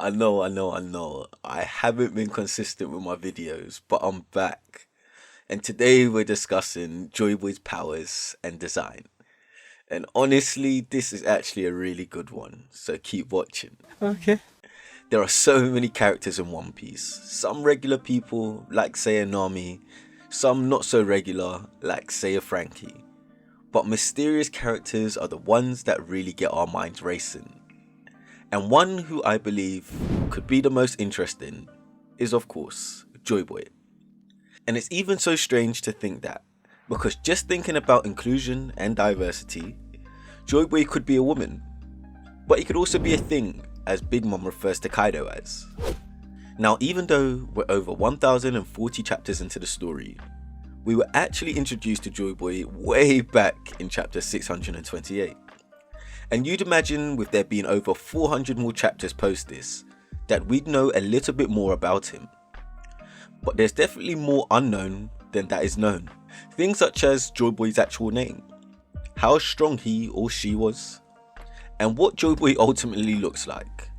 I know. I haven't been consistent with my videos, but I'm back. And today we're discussing Joyboy's powers and design. And honestly, this is actually a really good one, so keep watching. Okay. There are so many characters in One Piece. Some regular people, like say a Nami, some not so regular, like say a Frankie. But mysterious characters are the ones that really get our minds racing. And one who I believe could be the most interesting is, of course, Joyboy. And it's even so strange to think that, because just thinking about inclusion and diversity, Joyboy could be a woman, but he could also be a thing, as Big Mom refers to Kaido as. Now, even though we're over 1040 chapters into the story, we were actually introduced to Joyboy way back in chapter 628. And you'd imagine, with there being over 400 more chapters post this, that we'd know a little bit more about him. But there's definitely more unknown than that is known. Things such as Joyboy's actual name, how strong he or she was, and what Joyboy ultimately looks like.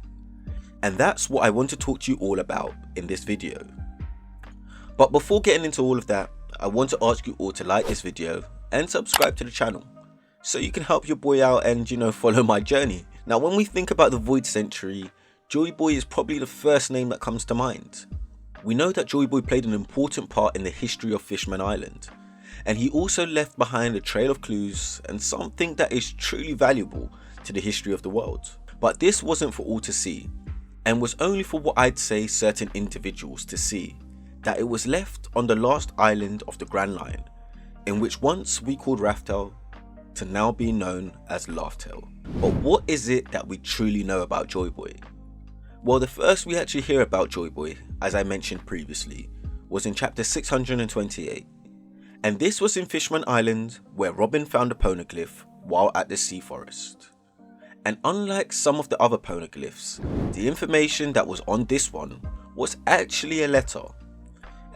And that's what I want to talk to you all about in this video. But before getting into all of that, I want to ask you all to like this video and subscribe to the channel, so you can help your boy out and, follow my journey. Now, when we think about the Void Century, Joyboy is probably the first name that comes to mind. We know that Joyboy played an important part in the history of Fishman Island, and he also left behind a trail of clues and something that is truly valuable to the history of the world. But this wasn't for all to see, and was only for what I'd say certain individuals to see, that it was left on the last island of the Grand Line, in which once we called Raftel, to now be known as Laughtail. But what is it that we truly know about Joyboy? Well, the first we actually hear about Joyboy, as I mentioned previously, was in chapter 628. And this was in Fishman Island, where Robin found a poneglyph while at the sea forest. And unlike some of the other poneglyphs, the information that was on this one was actually a letter.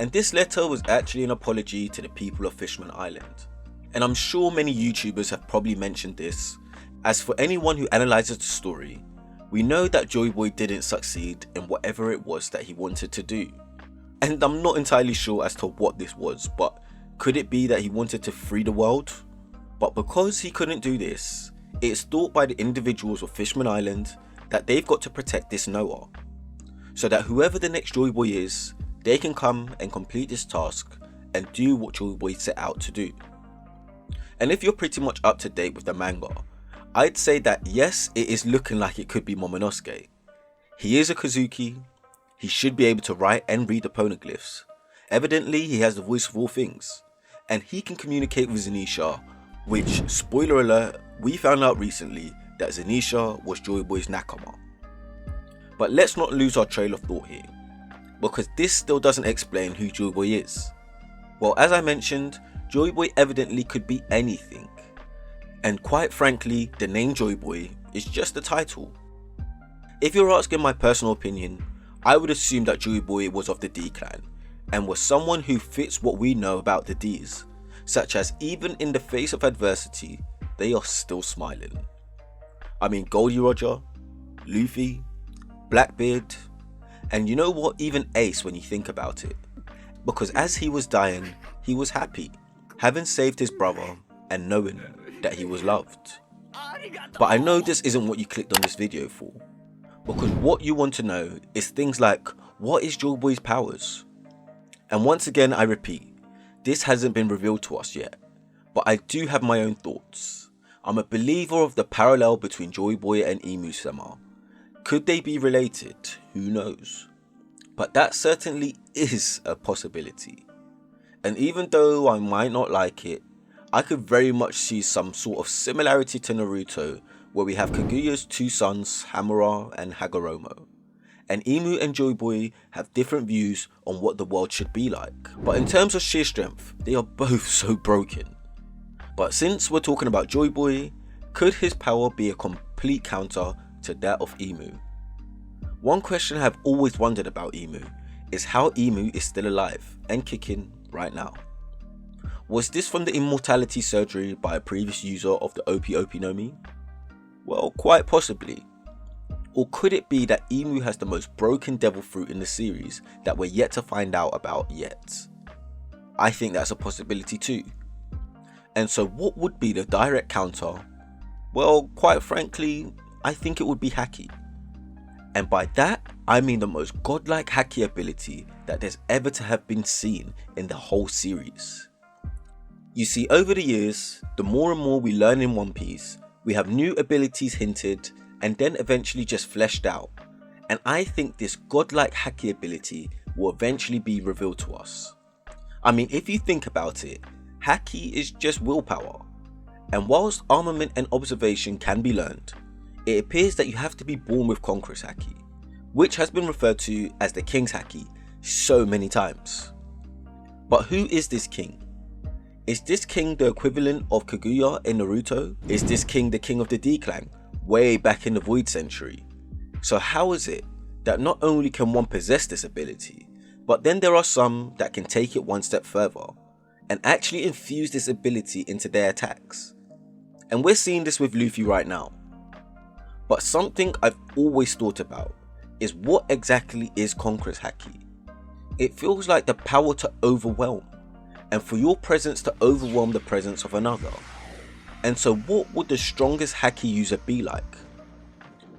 And this letter was actually an apology to the people of Fishman Island. And I'm sure many YouTubers have probably mentioned this, as for anyone who analyzes the story, we know that Joyboy didn't succeed in whatever it was that he wanted to do. And I'm not entirely sure as to what this was, but could it be that he wanted to free the world? But because he couldn't do this, it's thought by the individuals of Fishman Island that they've got to protect this Noah, so that whoever the next Joyboy is, they can come and complete this task and do what Joyboy set out to do. And if you're pretty much up to date with the manga, I'd say that yes, it is looking like it could be Momonosuke. He is a Kozuki, he should be able to write and read the poneglyphs. Evidently, he has the voice of all things, and he can communicate with Zenisha, which, spoiler alert, we found out recently that Zenisha was Joyboy's Nakama. But let's not lose our trail of thought here, because this still doesn't explain who Joyboy is. Well, as I mentioned, Joyboy evidently could be anything. And quite frankly, the name Joyboy is just a title. If you're asking my personal opinion, I would assume that Joyboy was of the D clan, and was someone who fits what we know about the Ds, such as even in the face of adversity, they are still smiling. I mean, Goldie Roger, Luffy, Blackbeard, and you know what, even Ace when you think about it. Because as he was dying, he was happy, having saved his brother and knowing that he was loved. But I know this isn't what you clicked on this video for, because what you want to know is things like, what is Joyboy's powers? And once again, I repeat, this hasn't been revealed to us yet, but I do have my own thoughts. I'm a believer of the parallel between Joyboy and Imu-sama. Could they be related? Who knows? But that certainly is a possibility. And even though I might not like it, I could very much see some sort of similarity to Naruto, where we have Kaguya's two sons, Hamura and Hagoromo. And Imu and Joyboy have different views on what the world should be like. But in terms of sheer strength, they are both so broken. But since we're talking about Joyboy, could his power be a complete counter to that of Imu? One question I've always wondered about Imu is how Imu is still alive and kicking right now. Was this from the immortality surgery by a previous user of the Opi Opi no Mi? Well, quite possibly. Or could it be that Imu has the most broken devil fruit in the series that we're yet to find out about yet? I think that's a possibility too. And so what would be the direct counter? Well, quite frankly, I think it would be Haki. And by that, I mean the most godlike Haki ability that there's ever to have been seen in the whole series. You see, over the years, the more and more we learn in One Piece, we have new abilities hinted and then eventually just fleshed out. And I think this godlike Haki ability will eventually be revealed to us. I mean, if you think about it, Haki is just willpower. And whilst armament and observation can be learned, it appears that you have to be born with Conqueror's Haki, which has been referred to as the King's Haki so many times. But who is this king? Is this king the equivalent of Kaguya in Naruto? Is this king the king of the D-Clan way back in the Void Century? So how is it that not only can one possess this ability, but then there are some that can take it one step further and actually infuse this ability into their attacks? And we're seeing this with Luffy right now. But something I've always thought about is what exactly is Conqueror's Haki? It feels like the power to overwhelm, and for your presence to overwhelm the presence of another. And so what would the strongest Haki user be like?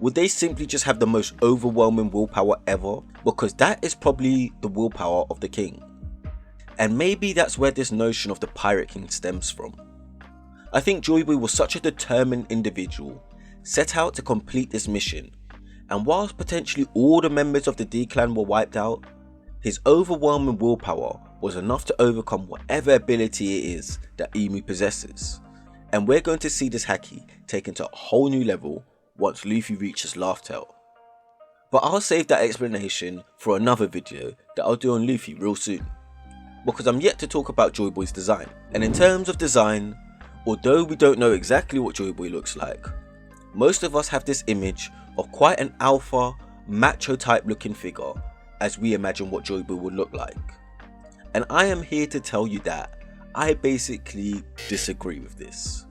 Would they simply just have the most overwhelming willpower ever? Because that is probably the willpower of the king. And maybe that's where this notion of the Pirate King stems from. I think Joyboy was such a determined individual, set out to complete this mission, and whilst potentially all the members of the D-Clan were wiped out, his overwhelming willpower was enough to overcome whatever ability it is that Imu possesses. And we're going to see this Haki taken to a whole new level once Luffy reaches Laugh Tale. But I'll save that explanation for another video that I'll do on Luffy real soon, because I'm yet to talk about Joyboy's design. And in terms of design, although we don't know exactly what Joyboy looks like, most of us have this image of quite an alpha, macho type looking figure as we imagine what Joyboy would look like. And I am here to tell you that I basically disagree with this.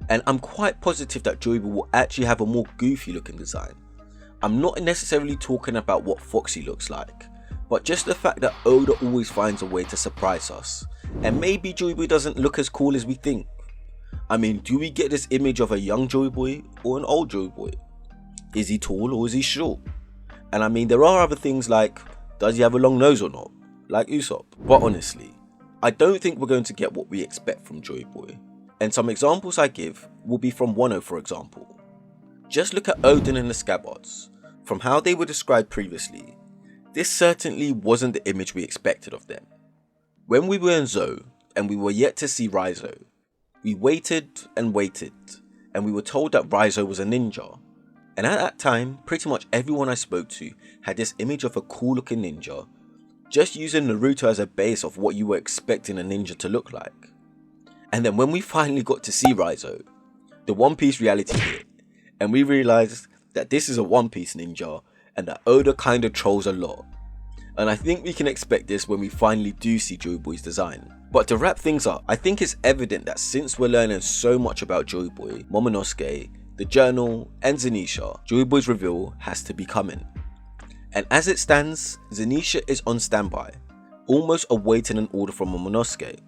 And I'm quite positive that Joyboy will actually have a more goofy looking design. I'm not necessarily talking about what Foxy looks like, but just the fact that Oda always finds a way to surprise us, and maybe Joyboy doesn't look as cool as we think. I mean, do we get this image of a young Joyboy or an old Joyboy? Is he tall or is he short? And I mean, there are other things like, does he have a long nose or not? Like Usopp. But honestly, I don't think we're going to get what we expect from Joyboy. And some examples I give will be from Wano, for example. Just look at Odin and the Scabbards. From how they were described previously, this certainly wasn't the image we expected of them. When we were in Zou and we were yet to see Raizo, we waited and waited, and we were told that Raizo was a ninja. And at that time, pretty much everyone I spoke to had this image of a cool looking ninja, just using Naruto as a base of what you were expecting a ninja to look like. And then when we finally got to see Raizo, the One Piece reality hit, and we realized that this is a One Piece ninja and that Oda kinda trolls a lot. And I think we can expect this when we finally do see Joyboy's design. But to wrap things up, I think it's evident that since we're learning so much about Joyboy, Momonosuke, the journal and Zenisha, Joyboy's reveal has to be coming. And as it stands, Zenisha is on standby, almost awaiting an order from Momonosuke.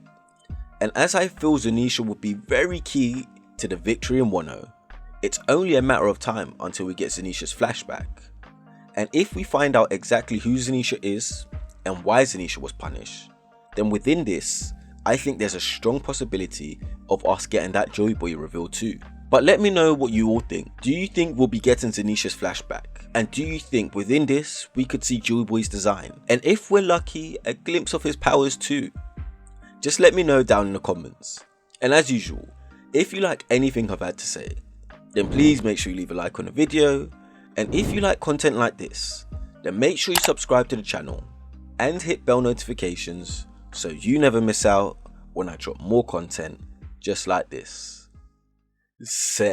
And as I feel Zenisha will be very key to the victory in Wano, it's only a matter of time until we get Zenisha's flashback. And if we find out exactly who Zenisha is and why Zenisha was punished, then within this, I think there's a strong possibility of us getting that Joyboy reveal too. But let me know what you all think. Do you think we'll be getting Zenisha's flashback? And do you think within this, we could see Joyboy's design? And if we're lucky, a glimpse of his powers too? Just let me know down in the comments. And as usual, if you like anything I've had to say, then please make sure you leave a like on the video. And if you like content like this, then make sure you subscribe to the channel and hit bell notifications so you never miss out when I drop more content just like this. Say.